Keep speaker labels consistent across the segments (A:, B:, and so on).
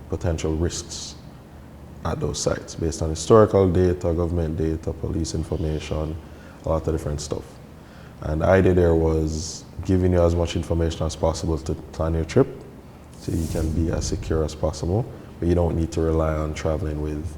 A: potential risks at those sites based on historical data, government data, police information, a lot of different stuff. And the idea there was giving you as much information as possible to plan your trip so you can be as secure as possible, but you don't need to rely on traveling with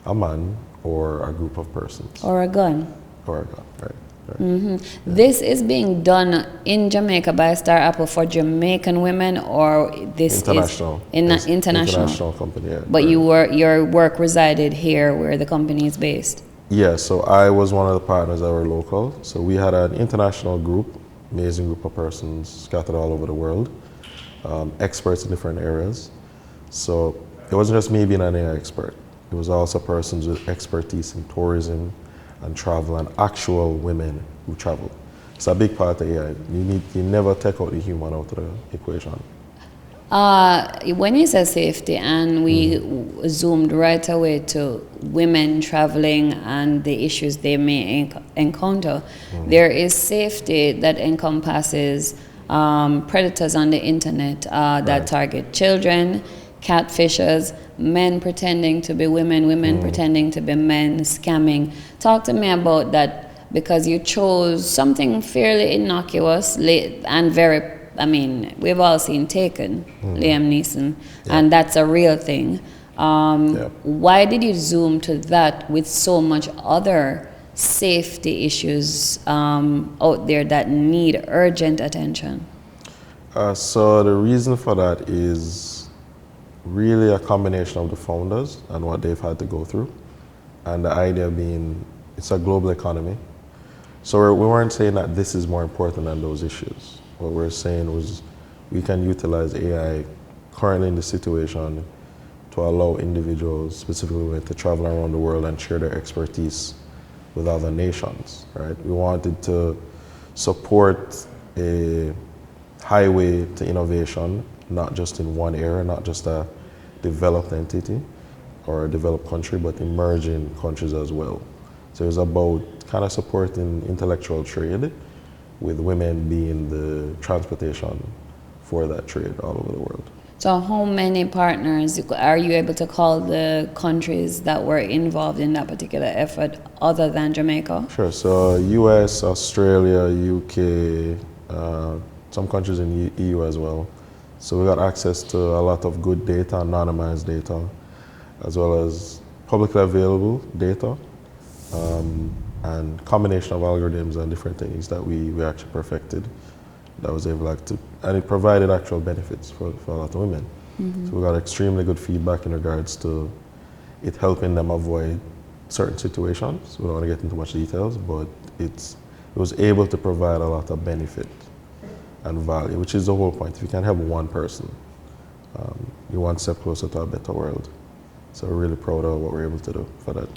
A: a man or a group of persons.
B: Or a gun.
A: Or a gun, right.
B: Yeah. This is being done in Jamaica by StarApple for Jamaican women, or this
A: international.
B: is international?
A: International company, yeah.
B: But your work resided here where the company is based?
A: Yeah, so I was one of the partners that were local. So we had an international group, amazing group of persons scattered all over the world, experts in different areas. So it wasn't just me being an AI expert. It was also persons with expertise in tourism and travel, and actual women who travel. It's a big part of AI. You never take out the human out of the equation.
B: When you say safety, and we zoomed right away to women traveling and the issues they may encounter, there is safety that encompasses predators on the internet that target children, catfishers, men pretending to be women, women pretending to be men, scamming. Talk to me about that, because you chose something fairly innocuous and very, I mean, we've all seen Taken, Liam Neeson, and that's a real thing. Why did you zoom to that with so much other safety issues out there that need urgent attention?
A: So the reason for that is really a combination of the founders and what they've had to go through, and the idea being it's a global economy. So we weren't saying that this is more important than those issues. What we're saying was we can utilize AI currently in the situation to allow individuals, specifically women, to travel around the world and share their expertise with other nations, right? We wanted to support a highway to innovation, not just in one area, not just a developed entity or a developed country, but emerging countries as well. So it's about kind of supporting intellectual trade, with women being the transportation for that trade all over the world.
B: So how many partners are you able to call the countries that were involved in that particular effort other than Jamaica?
A: Sure, so US, Australia, UK, some countries in the EU as well. So we got access to a lot of good data, anonymized data, as well as publicly available data, and combination of algorithms and different things that we actually perfected that was able to, and it provided actual benefits for a lot of women. So we got extremely good feedback in regards to it helping them avoid certain situations. We don't want to get into much details, but it was able to provide a lot of benefit and value, which is the whole point. If you can help one person, you're one step closer to a better world. So we're really proud of what we're able to do for that.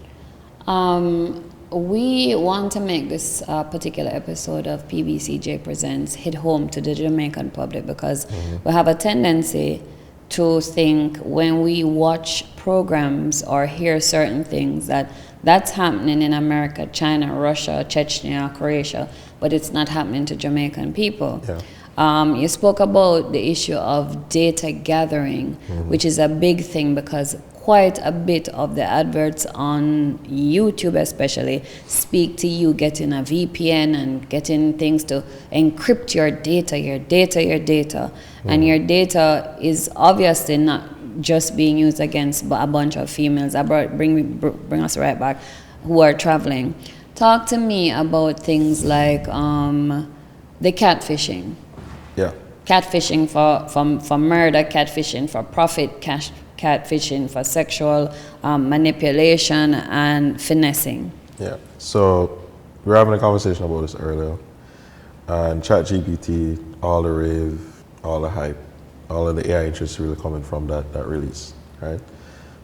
B: We want to make this particular episode of PBCJ Presents hit home to the Jamaican public, because we have a tendency to think when we watch programs or hear certain things that that's happening in America, China, Russia, Chechnya, Croatia, but it's not happening to Jamaican people. You spoke about the issue of data gathering, which is a big thing, because quite a bit of the adverts on YouTube especially speak to you getting a VPN and getting things to encrypt your data. And your data is obviously not just being used against a bunch of females. Bring us right back, who are traveling. Talk to me about things like the catfishing. Catfishing for murder, catfishing for profit, catfishing for sexual manipulation and finessing.
A: So we were having a conversation about this earlier, and ChatGPT, all the rave, all the hype, all of the AI interest really coming from that release, right?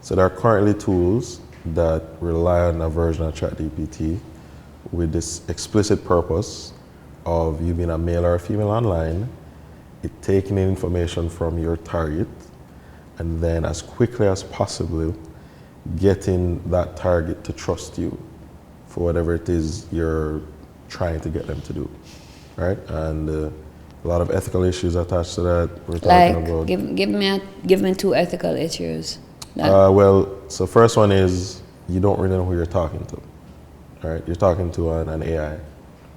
A: So there are currently tools that rely on a version of ChatGPT with this explicit purpose of you being a male or a female online, it taking in information from your target, and then as quickly as possible getting that target to trust you for whatever it is you're trying to get them to do, right? And A lot of ethical issues attached to that. We're
B: Like,
A: talking about.
B: give me two ethical issues.
A: Well, so first one is you don't really know who you're talking to, right? You're talking to an AI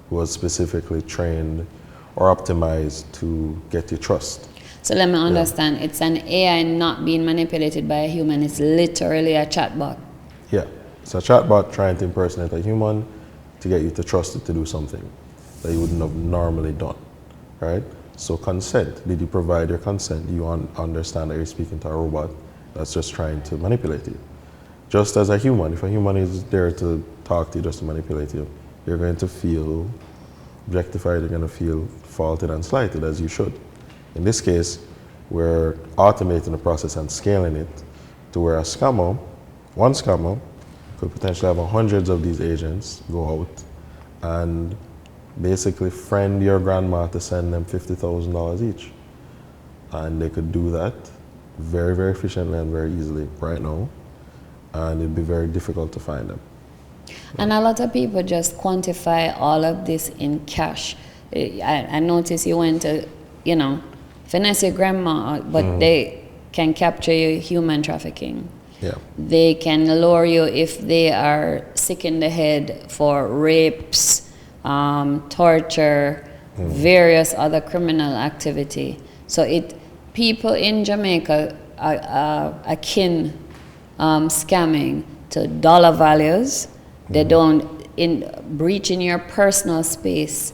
A: who was specifically trained or optimized to get your trust.
B: So let me understand. It's an AI not being manipulated by a human. It's literally a chatbot.
A: Yeah, it's a chatbot trying to impersonate a human to get you to trust it to do something that you wouldn't have normally done, right? So consent. Did you provide your consent? Do you understand that you're speaking to a robot that's just trying to manipulate you? Just as a human, if a human is there to talk to you just to manipulate you, you're going to feel objectified, you're going to feel faulted and slighted, as you should. In this case, we're automating the process and scaling it to where one scammer, could potentially have hundreds of these agents go out and basically friend your grandma to send them $50,000 each. And they could do that very, very efficiently and very easily right now. And it'd be very difficult to find them.
B: And a lot of people just quantify all of this in cash. I noticed you went to, finesse your grandma, but they can capture you human trafficking.
A: Yeah.
B: They can lure you if they are sick in the head for rapes, torture, various other criminal activity. So people in Jamaica are akin scamming to dollar values. They don't breaching your personal space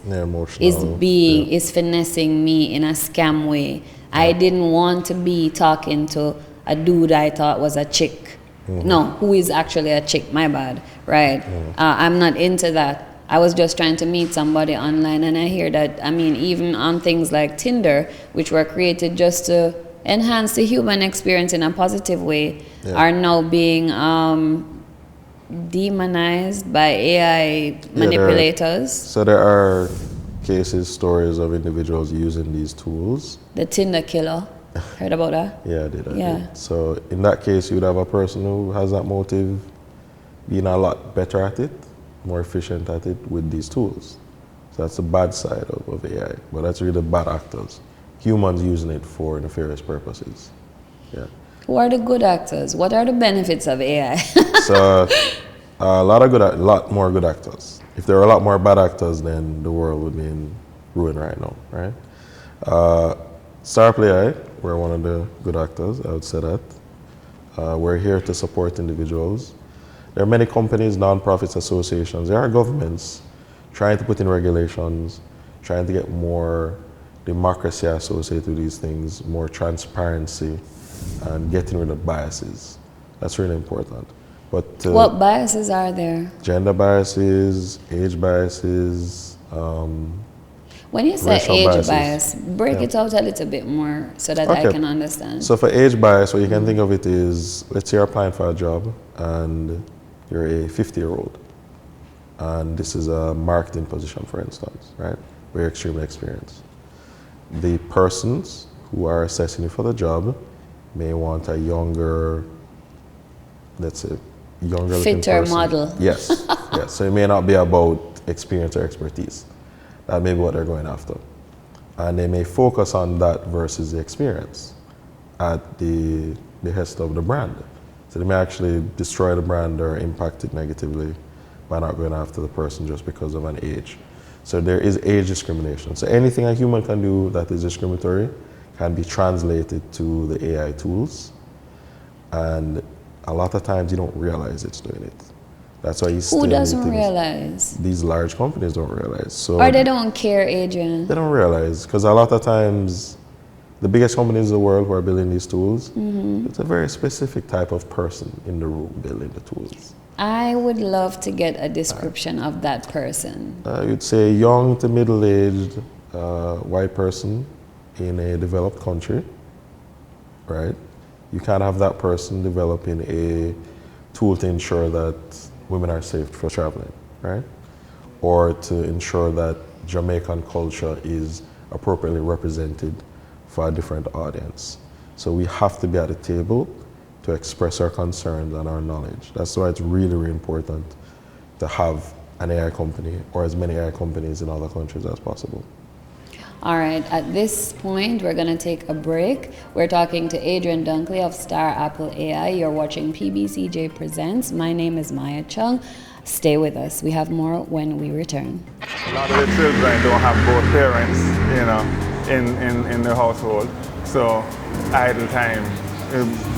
B: is finessing me in a scam way. Yeah. I didn't want to be talking to a dude I thought was a chick. No, who is actually a chick, my bad, right? I'm not into that. I was just trying to meet somebody online, and I hear that, even on things like Tinder, which were created just to enhance the human experience in a positive way, are now being demonized by AI manipulators.
A: There are stories of individuals using these tools.
B: The Tinder killer. Heard about that?
A: Yeah, I did. So in that case, you would have a person who has that motive being a lot better at it, more efficient at it with these tools. So that's the bad side of AI, but that's really the bad actors. Humans using it for nefarious purposes. Yeah.
B: Who are the good actors? What are the benefits of AI?
A: So a lot more good actors. If there were a lot more bad actors, then the world would be in ruin right now, right? StarApple AI, we're one of the good actors, I would say that. We're here to support individuals. There are many companies, nonprofits, associations, there are governments trying to put in regulations, trying to get more democracy associated with these things, more transparency, and getting rid of biases. That's really important. But
B: what biases are there?
A: Gender biases, age biases.
B: When you say age bias, break it out a little bit more so that I can understand.
A: So for age bias, what you can think of it is, let's say you're applying for a job and you're a 50-year-old. And this is a marketing position, for instance, right? Where you're extremely experienced. The persons who are assessing you for the job may want a younger, let's say,
B: fitter model.
A: Yes, yes. So it may not be about experience or expertise. That may be what they're going after. And they may focus on that versus the experience at the behest of the brand. So they may actually destroy the brand or impact it negatively by not going after the person just because of an age. So there is age discrimination. So anything a human can do that is discriminatory can be translated to the AI tools. And a lot of times you don't realize it's doing it. That's why you still.
B: Who doesn't realize?
A: These large companies don't realize. So
B: or they don't care, Adrian.
A: They don't realize, because a lot of times the biggest companies in the world who are building these tools, it's a very specific type of person in the room building the tools.
B: I would love to get a description of that person.
A: You'd say young to middle-aged white person in a developed country, right? You can't have that person developing a tool to ensure that women are safe for traveling, right? Or to ensure that Jamaican culture is appropriately represented for a different audience. So we have to be at the table to express our concerns and our knowledge. That's why it's really, really important to have an AI company or as many AI companies in other countries as possible.
B: All right, at this point, we're going to take a break. We're talking to Adrian Dunkley of StarApple AI. You're watching PBCJ Presents. My name is Maya Chung. Stay with us. We have more when we return.
C: A lot of the children don't have both parents, in the household. So idle time,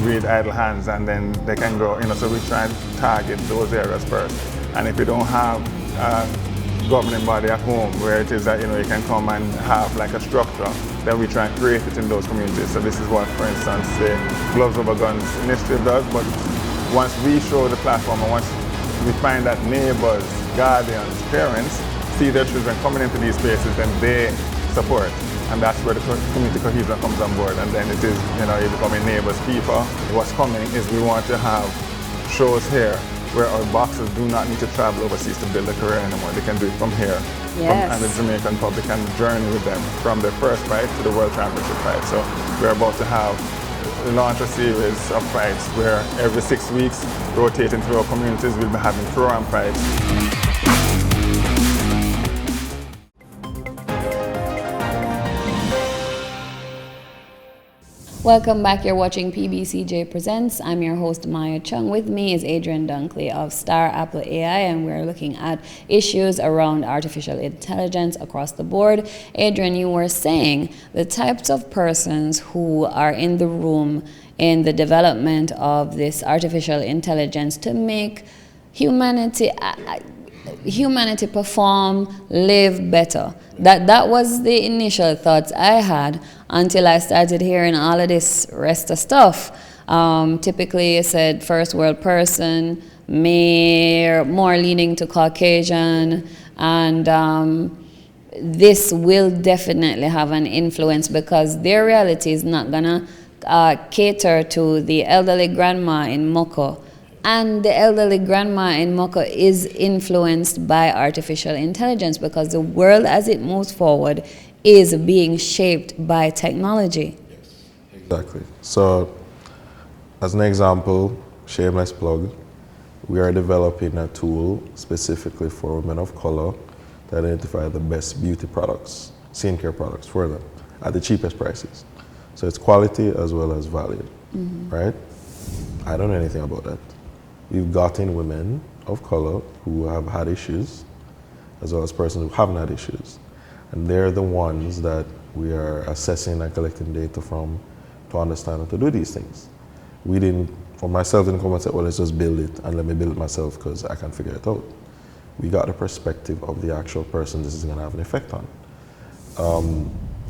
C: with idle hands, and then they can go, so we try and target those areas first. And if you don't have governing body at home where it is that you can come and have like a structure, then we try and create it in those communities. So this is what, for instance, the Gloves Over Guns initiative does. But once we show the platform and once we find that neighbors, guardians, parents see their children coming into these spaces, then they support. And that's where the community cohesion comes on board. And then it is, you becoming neighbors, people. What's coming is we want to have shows here where our boxers do not need to travel overseas to build a career anymore. They can do it from here.
B: Yes.
C: And the Jamaican public can journey with them from their first fight to the World Championship fight. So we're about to launch a series of fights where every 6 weeks, rotating through our communities, we'll be having pro-am fights.
B: Welcome back. You're watching PBCJ Presents. I'm your host, Maya Chung. With me is Adrian Dunkley of StarApple AI, and we're looking at issues around artificial intelligence across the board. Adrian, you were saying the types of persons who are in the room in the development of this artificial intelligence to make humanity perform, live better. That was the initial thoughts I had until I started hearing all of this rest of stuff. Typically, you said first world person, more leaning to Caucasian, and this will definitely have an influence because their reality is not gonna cater to the elderly grandma in Moko. And the elderly grandma in Moko is influenced by artificial intelligence because the world as it moves forward is being shaped by technology.
A: Yes, exactly. So, as an example, shameless plug, we are developing a tool specifically for women of color to identify the best beauty products, skincare products for them at the cheapest prices. So it's quality as well as value, right? I don't know anything about that. We've gotten women of color who have had issues, as well as persons who haven't had issues. And they're the ones that we are assessing and collecting data from to understand how to do these things. We didn't, for myself, didn't come and say, well, let's just build it and let me build it myself because I can figure it out. We got the perspective of the actual person this is going to have an effect on.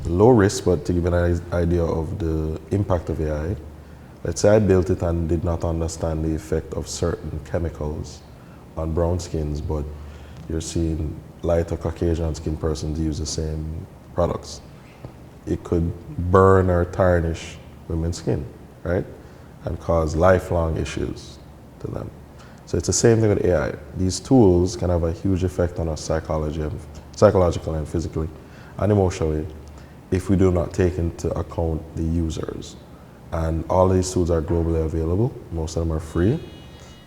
A: Low risk, but to give you an idea of the impact of AI, let's say I built it and did not understand the effect of certain chemicals on brown skins, but you're seeing lighter Caucasian skin persons use the same products. It could burn or tarnish women's skin, right? And cause lifelong issues to them. So it's the same thing with AI. These tools can have a huge effect on us psychologically and physically and emotionally if we do not take into account the users. And all these tools are globally available. Most of them are free.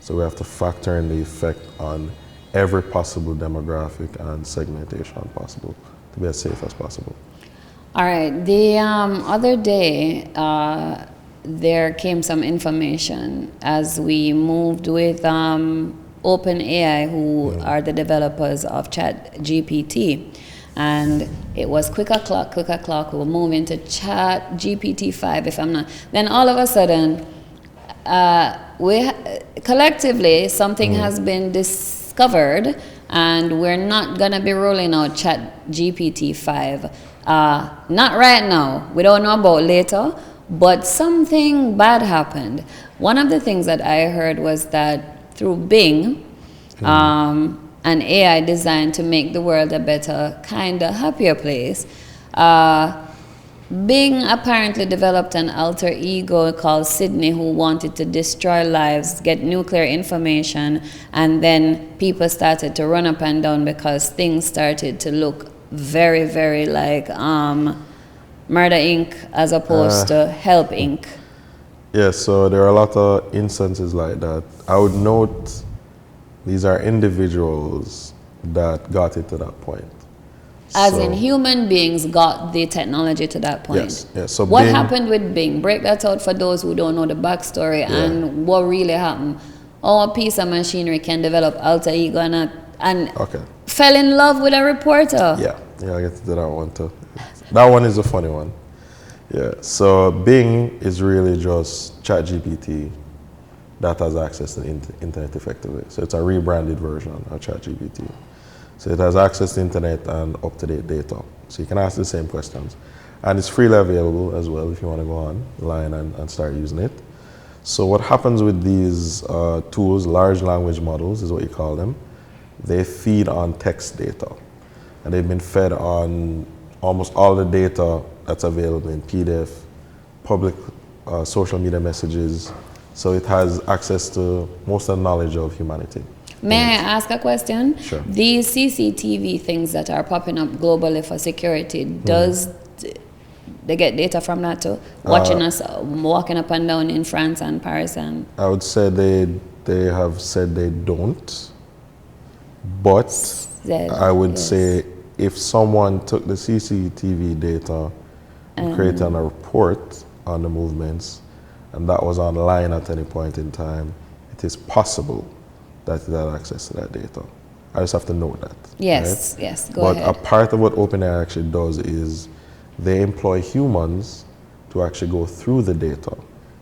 A: So we have to factor in the effect on every possible demographic and segmentation possible to be as safe as possible.
B: All right. The other day, there came some information as we moved with OpenAI, who are the developers of ChatGPT. And it was quick o'clock, we'll move into ChatGPT 5 if I'm not. Then all of a sudden, collectively, something has been discovered and we're not gonna be rolling out ChatGPT 5. Not right now, we don't know about later, but something bad happened. One of the things that I heard was that through Bing, an AI designed to make the world a better, kinder, happier place. Bing apparently developed an alter ego called Sydney who wanted to destroy lives, get nuclear information, and then people started to run up and down because things started to look very, very like Murder Inc. as opposed to Help Inc.
A: Yes, so there are a lot of instances like that. I would note these are individuals that got it to that point.
B: As
A: So-
B: in human beings got the technology to that point.
A: Yes, yes. So
B: what
A: Bing-
B: happened with Bing? Break that out for those who don't know the backstory and what really happened. How a piece of machinery can develop alter ego and
A: Okay.
B: fell in love with a reporter.
A: Yeah, I'll get to that one too. That one is a funny one. Yeah, so Bing is really just ChatGPT that has access to the internet effectively. So it's a rebranded version of ChatGPT. So it has access to the internet and up-to-date data. So you can ask the same questions. And it's freely available as well if you want to go online and start using it. So what happens with these tools, large language models is what you call them, they feed on text data. And they've been fed on almost all the data that's available in PDF, public social media messages. So it has access to most of the knowledge of humanity.
B: May I ask a question?
A: Sure.
B: These CCTV things that are popping up globally for security, does they get data from that too? Watching us walking up and down in France and Paris and...
A: I would say they have said they don't, but I would say if someone took the CCTV data and created a report on the movements, and that was online at any point in time, it is possible that it had access to that data. I just have to know that.
B: Yes,
A: right?
B: yes, go
A: but
B: ahead.
A: a part of what OpenAI actually does is they employ humans to actually go through the data,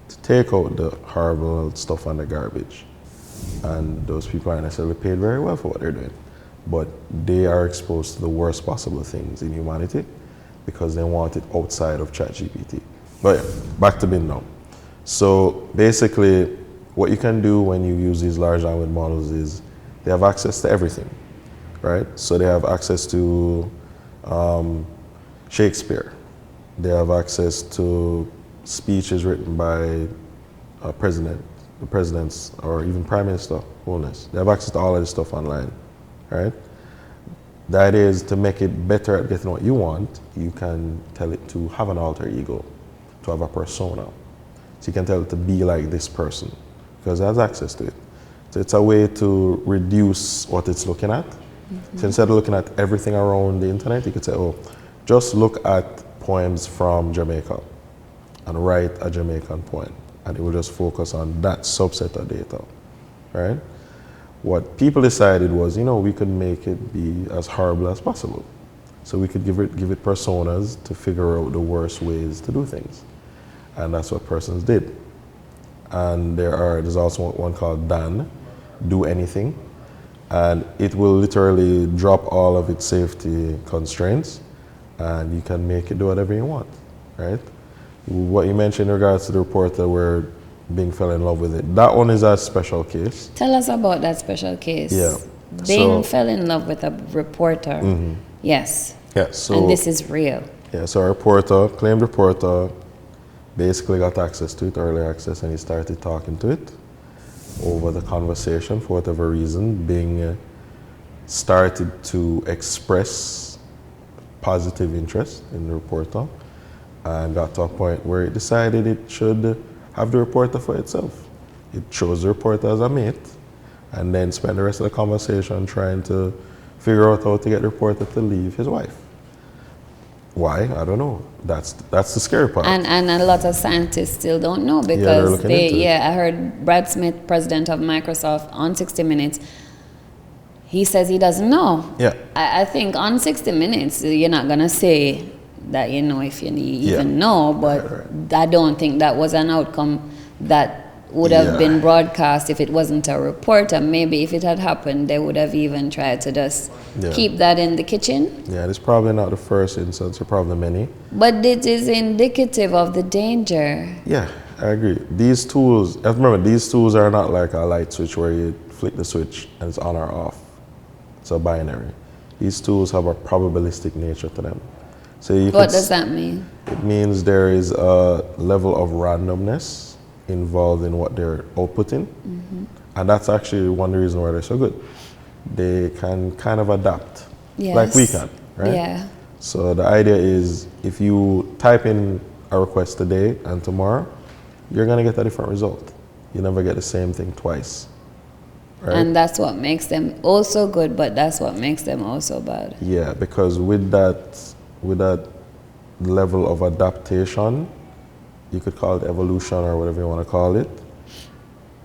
A: to take out the horrible stuff and the garbage. And those people aren't necessarily paid very well for what they're doing. But they are exposed to the worst possible things in humanity because they want it outside of ChatGPT. But yeah, back to Bing now. So basically, what you can do when you use these large language models is they have access to everything, right? So they have access to Shakespeare. They have access to speeches written by a president, the presidents, or even prime minister, holiness. They have access to all of this stuff online, right? The idea is to make it better at getting what you want. You can tell it to have an alter ego, to have a persona. So you can tell it to be like this person because it has access to it. So it's a way to reduce what it's looking at. So instead of looking at everything around the internet, you could say, oh, just look at poems from Jamaica and write a Jamaican poem. And it will just focus on that subset of data, right? What people decided was, we could make it be as horrible as possible. So we could give it personas to figure out the worst ways to do things. And that's what persons did. And there's also one called Dan, Do Anything. And it will literally drop all of its safety constraints and you can make it do whatever you want, right? What you mentioned in regards to the reporter where Bing fell in love with it, that one is a special case.
B: Tell us about that special case.
A: Yeah.
B: Bing fell in love with a reporter. Yes.
A: Yeah, so...
B: And this is real.
A: Yeah, so a claimed reporter, basically got access to it, early access, and he started talking to it. Over the conversation, for whatever reason, Bing started to express positive interest in the reporter and got to a point where it decided it should have the reporter for itself. It chose the reporter as a mate and then spent the rest of the conversation trying to figure out how to get the reporter to leave his wife. Why? I don't know. That's the scary part.
B: And a lot of scientists still don't know
A: they're
B: because
A: looking into it.
B: I heard Brad Smith, president of Microsoft, on 60 Minutes. He says he doesn't know.
A: Yeah.
B: I think on 60 Minutes, you're not going to say that you know if you even know, but I don't think that was an outcome that would have been broadcast if it wasn't a reporter. Maybe if it had happened, they would have even tried to just keep that in the kitchen.
A: Yeah, it's probably not the first instance, or probably many.
B: But it is indicative of the danger.
A: Yeah, I agree. These tools, remember, these tools are not like a light switch where you flick the switch and it's on or off. It's a binary. These tools have a probabilistic nature to them. So
B: What does that mean?
A: It means there is a level of randomness involved in what they're outputting. And that's actually one reason why they're so good. They can kind of adapt, like we can, right?
B: Yeah.
A: So the idea is if you type in a request today and tomorrow, you're going to get a different result. You never get the same thing twice, right?
B: And that's what makes them also good, but that's what makes them also bad.
A: Yeah, because with that level of adaptation, you could call it evolution or whatever you want to call it,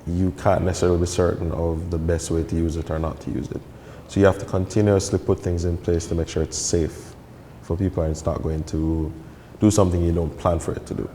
A: you can't necessarily be certain of the best way to use it or not to use it. So you have to continuously put things in place to make sure it's safe for people and it's not going to do something you don't plan for it to do.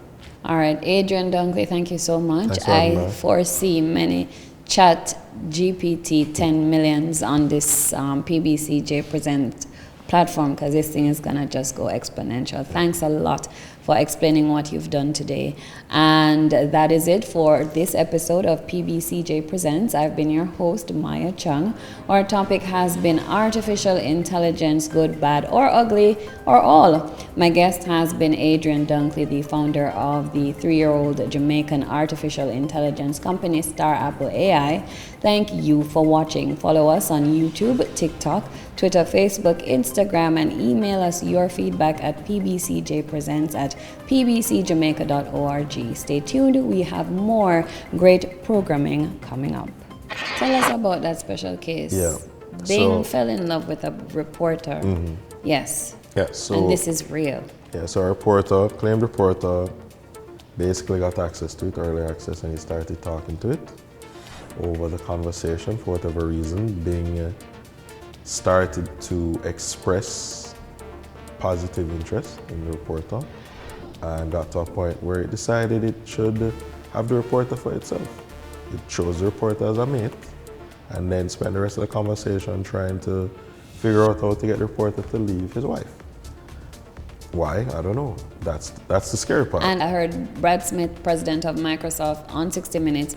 B: All right, Adrian Dunkley, thank you so much.
A: Thanks for having
B: I
A: me.
B: foresee many chat GPT 10 millions on this PBCJ Present platform, because this thing is going to just go exponential. Thanks a lot for explaining what you've done today. And that is it for this episode of PBCJ Presents. I've been your host, Maya Chung. Our topic has been artificial intelligence, good, bad, or ugly, or all. My guest has been Adrian Dunkley, the founder of the 3-year-old Jamaican artificial intelligence company, StarApple AI. Thank you for watching. Follow us on YouTube, TikTok, Twitter, Facebook, Instagram, and email us your feedback at pbcjpresents@pbcjamaica.org. Stay tuned, we have more great programming coming up. Tell us about that special case.
A: Yeah.
B: Bing fell in love with a reporter. Yes.
A: Yeah, so
B: And this is real.
A: yeah, so a claimed reporter, basically got access to it, early access, and he started talking to it. Over the conversation, for whatever reason, Bing started to express positive interest in the reporter and got to a point where it decided it should have the reporter for itself. It chose the reporter as a mate and then spent the rest of the conversation trying to figure out how to get the reporter to leave his wife. Why? I don't know. That's the scary part.
B: And I heard Brad Smith, president of Microsoft, on 60 Minutes,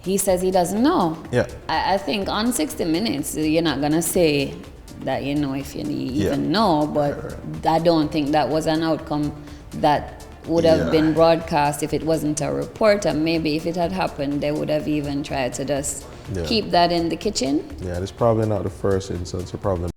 B: he says he doesn't know.
A: Yeah.
B: I think on 60 Minutes, you're not going to say that you know if you even know, but I don't think that was an outcome that would have been broadcast if it wasn't a reporter. Maybe if it had happened, they would have even tried to just keep that in the kitchen.
A: Yeah, it's probably not the first instance, or probably